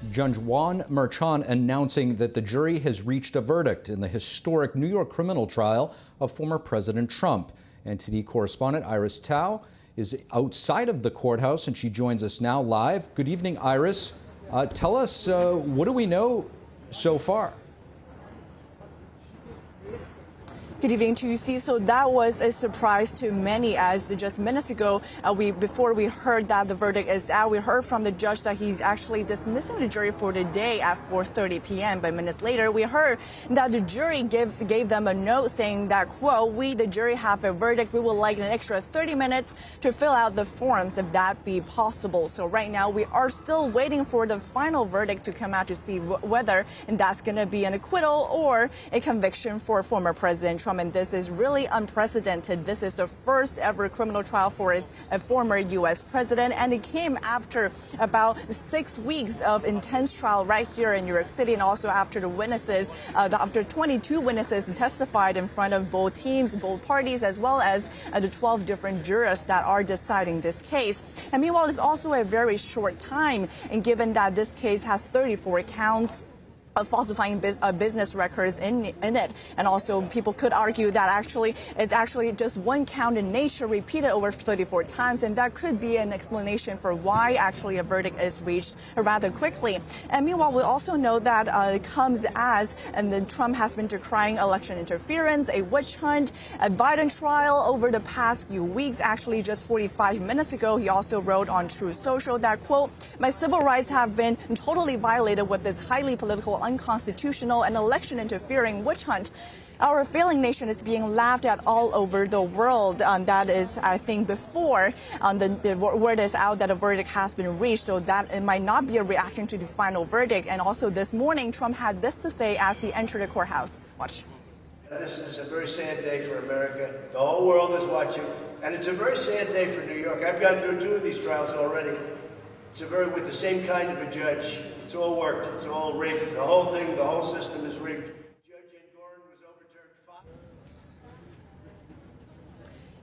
Judge Juan Merchan announcing that the jury has reached a verdict in the historic New York criminal trial of former President Trump. NTD correspondent Iris Tao is outside of the courthouse, and she joins us now live. Good evening, Iris. Tell us, what do we know so far? Good evening to you, Steve. So that was a surprise to many, as just minutes ago, before we heard that the verdict is out, we heard from the judge that he's actually dismissing the jury for the day at 4:30 p.m. But minutes later, we heard that the jury gave them a note saying that, quote, "We, the jury, have a verdict. We would like an extra 30 minutes to fill out the forms, if that be possible." So right now, we are still waiting for the final verdict to come out to see whether that's going to be an acquittal or a conviction for former President Trump. And this is really unprecedented. This is the first ever criminal trial for a former U.S. president, and it came after about 6 weeks of intense trial right here in New York City, and also after the witnesses, after 22 witnesses testified in front of both teams, both parties, as well as the 12 different jurors that are deciding this case. And meanwhile, it's also a very short time, and given that this case has 34 counts of falsifying business records in it. And also people could argue that it's actually just one count in nature repeated over 34 times, and that could be an explanation for why actually a verdict is reached rather quickly. And meanwhile, we also know that it comes as, and Trump has been decrying election interference, a witch hunt, a Biden trial over the past few weeks. Actually, just 45 minutes ago, he also wrote on Truth Social that, quote, "My civil rights have been totally violated with this highly political, unconstitutional, and election interfering witch hunt. Our failing nation is being laughed at all over the world." That is, I think, before the word is out that a verdict has been reached, so that it might not be a reaction to the final verdict. And also this morning, Trump had this to say as he entered the courthouse. Watch. This is a very sad day for America. The whole world is watching, and it's a very sad day for New York. I've gone through 2 of these trials already. It's with the same kind of a judge. It's all worked. It's all rigged. The whole thing, the whole system is rigged.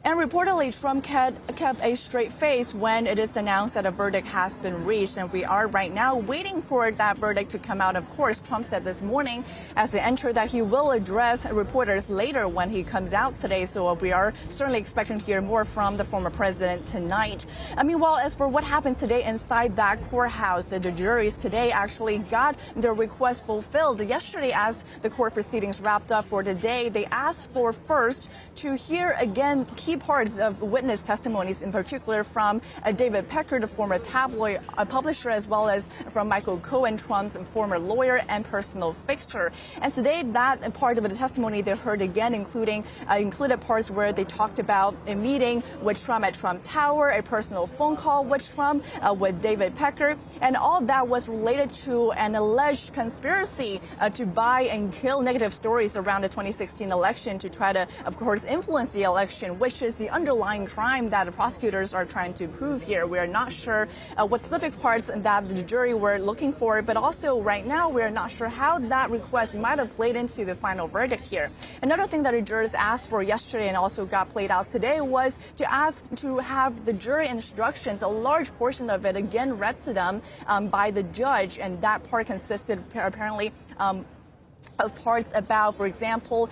And reportedly, Trump kept a straight face when it is announced that a verdict has been reached. And we are right now waiting for that verdict to come out. Of course, Trump said this morning as he entered that he will address reporters later when he comes out today. So we are certainly expecting to hear more from the former president tonight. Meanwhile, as for what happened today inside that courthouse, the juries today actually got their request fulfilled. Yesterday, as the court proceedings wrapped up for the day, they asked for first to hear again key parts of witness testimonies, in particular from David Pecker, the former tabloid publisher, as well as from Michael Cohen, Trump's former lawyer and personal fixture. And today, that part of the testimony they heard again included parts where they talked about a meeting with Trump at Trump Tower, a personal phone call with Trump, with David Pecker, and all that was related to an alleged conspiracy to buy and kill negative stories around the 2016 election to try to, of course, influence the election, which is the underlying crime that the prosecutors are trying to prove here. We are not sure what specific parts that the jury were looking for, but also right now we are not sure how that request might have played into the final verdict here. Another thing that the jurors asked for yesterday and also got played out today was to ask to have the jury instructions, a large portion of it again read to them by the judge, and that part consisted apparently of parts about, for example,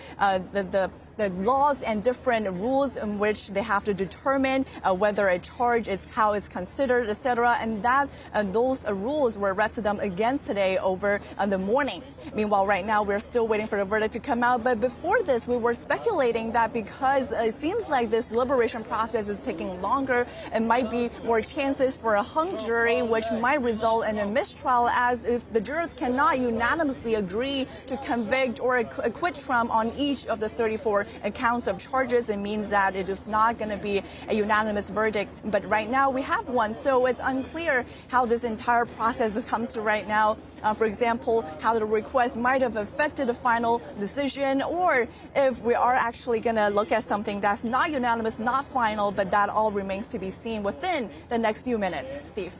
the laws and different rules in which they have to determine whether a charge is how it's considered, etc. And that those rules were read to them again today over the morning. Meanwhile, right now we're still waiting for the verdict to come out. But before this, we were speculating that because it seems like this deliberation process is taking longer, it might be more chances for a hung jury, which might result in a mistrial, as if the jurors cannot unanimously agree to convict or acquit Trump on each of the 34 counts of charges. It means that it is not going to be a unanimous verdict. But right now we have one. So it's unclear how this entire process has come to right now. For example, how the request might have affected the final decision, or if we are actually going to look at something that's not unanimous, not final, but that all remains to be seen within the next few minutes. Steve.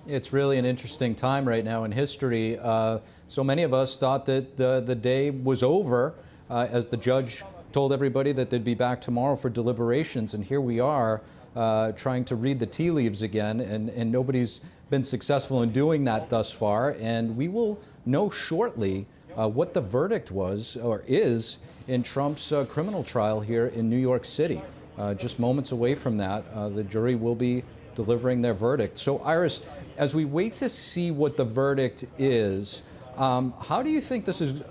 It's really an interesting time right now in history. So many of us thought that the day was over as the judge told everybody that they'd be back tomorrow for deliberations. And here we are trying to read the tea leaves again, and nobody's been successful in doing that thus far. And we will know shortly what the verdict was or is in Trump's criminal trial here in New York City. Just moments away from that, the jury will be delivering their verdict. So, Iris, as we wait to see what the verdict is, how do you think this is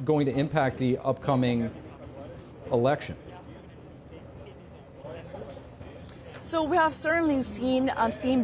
going to impact the upcoming election? So we have certainly seen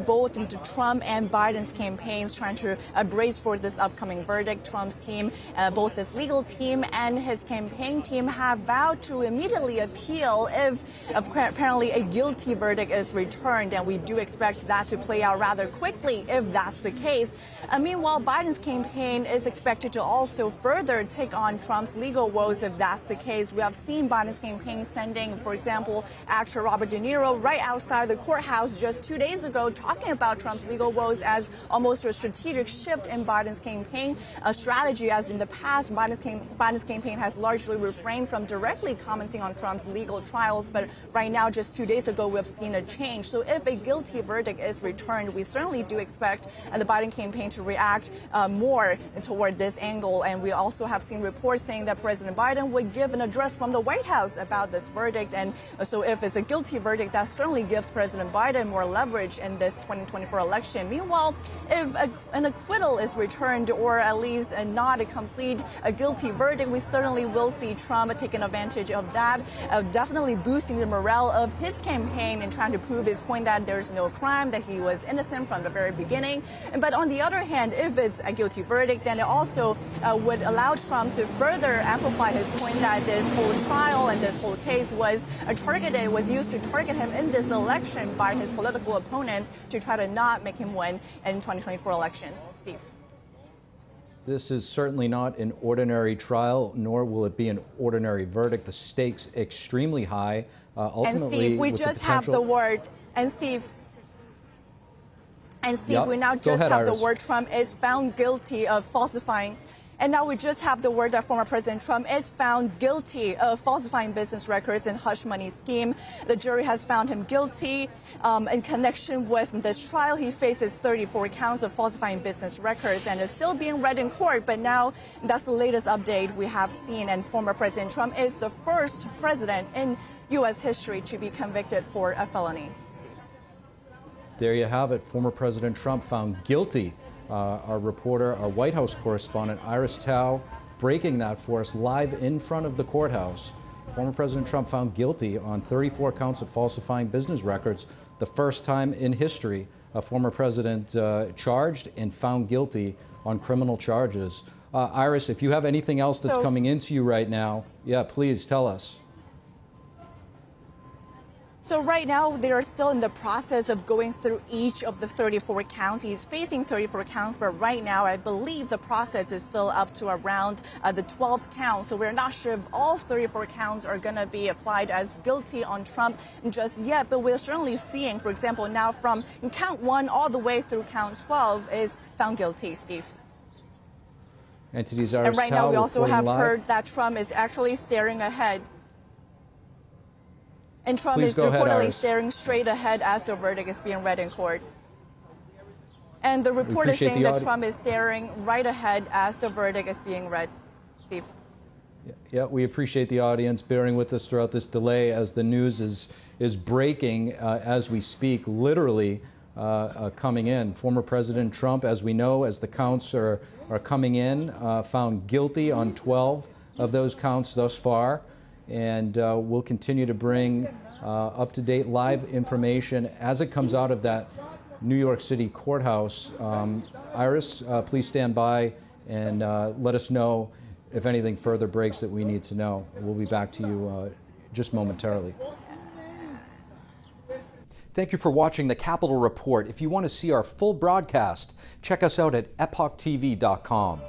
both Trump and Biden's campaigns trying to brace for this upcoming verdict. Trump's team, both his legal team and his campaign team, have vowed to immediately appeal if apparently a guilty verdict is returned, and we do expect that to play out rather quickly if that's the case. Meanwhile, Biden's campaign is expected to also further take on Trump's legal woes if that's the case. We have seen Biden's campaign sending, for example, actor Robert De Niro right outside the courthouse just 2 days ago, talking about Trump's legal woes as almost a strategic shift in Biden's campaign strategy, as in the past, Biden's campaign has largely refrained from directly commenting on Trump's legal trials. But right now, just 2 days ago, we've seen a change. So if a guilty verdict is returned, we certainly do expect the Biden campaign to react more toward this angle. And we also have seen reports saying that President Biden would give an address from the White House about this verdict. And so if it's a guilty verdict, that certainly gives President Biden more leverage in this 2024 election. Meanwhile, if an acquittal is returned, or at least not a complete guilty verdict, we certainly will see Trump taking advantage of that, definitely boosting the morale of his campaign and trying to prove his point that there's no crime, that he was innocent from the very beginning. But on the other hand, if it's a guilty verdict, then it also would allow Trump to further amplify his point that this whole trial and this whole case was used to target him in this election by his political opponent to try to not make him win in 2024 elections. Steve. This is certainly not an ordinary trial, nor will it be an ordinary verdict. The stakes extremely high. Ultimately, and Steve, we just have the word. And Steve, yep. We now just have Iris. the word Trump is found guilty of falsifying. And now we just have the word that former President Trump is found guilty of falsifying business records and hush money scheme. The jury has found him guilty in connection with this trial. He faces 34 counts of falsifying business records and is still being read in court. But now that's the latest update we have seen. And former President Trump is the first president in U.S. history to be convicted for a felony. There you have it. Former President Trump found guilty. Our reporter, our White House correspondent, Iris Tao, breaking that for us live in front of the courthouse. Former President Trump found guilty on 34 counts of falsifying business records, the first time in history a former president charged and found guilty on criminal charges. Iris, if you have anything else that's coming into you right now, yeah, please tell us. So right now, they are still in the process of going through each of the 34 counts. He's facing 34 counts, but right now, I believe the process is still up to around the 12th count. So we're not sure if all 34 counts are going to be applied as guilty on Trump just yet. But we're certainly seeing, for example, now from count 1 all the way through count 12 is found guilty, Steve. Entities Iris and right Tao now, we also have live. heard that Trump is actually staring ahead. And Trump Please is go ahead, reportedly Iris. staring straight ahead as the verdict is being read in court. And the report is saying that Trump is staring right ahead as the verdict is being read. Steve. Yeah, we appreciate the audience bearing with us throughout this delay as the news is breaking as we speak, literally coming in. Former President Trump, as we know, as the counts are coming in, found guilty on 12 of those counts thus far. And we'll continue to bring up-to-date live information as it comes out of that New York City courthouse. Iris, please stand by and let us know if anything further breaks that we need to know. We'll be back to you just momentarily. Thank you for watching the Capitol Report. If you want to see our full broadcast, check us out at epochtv.com.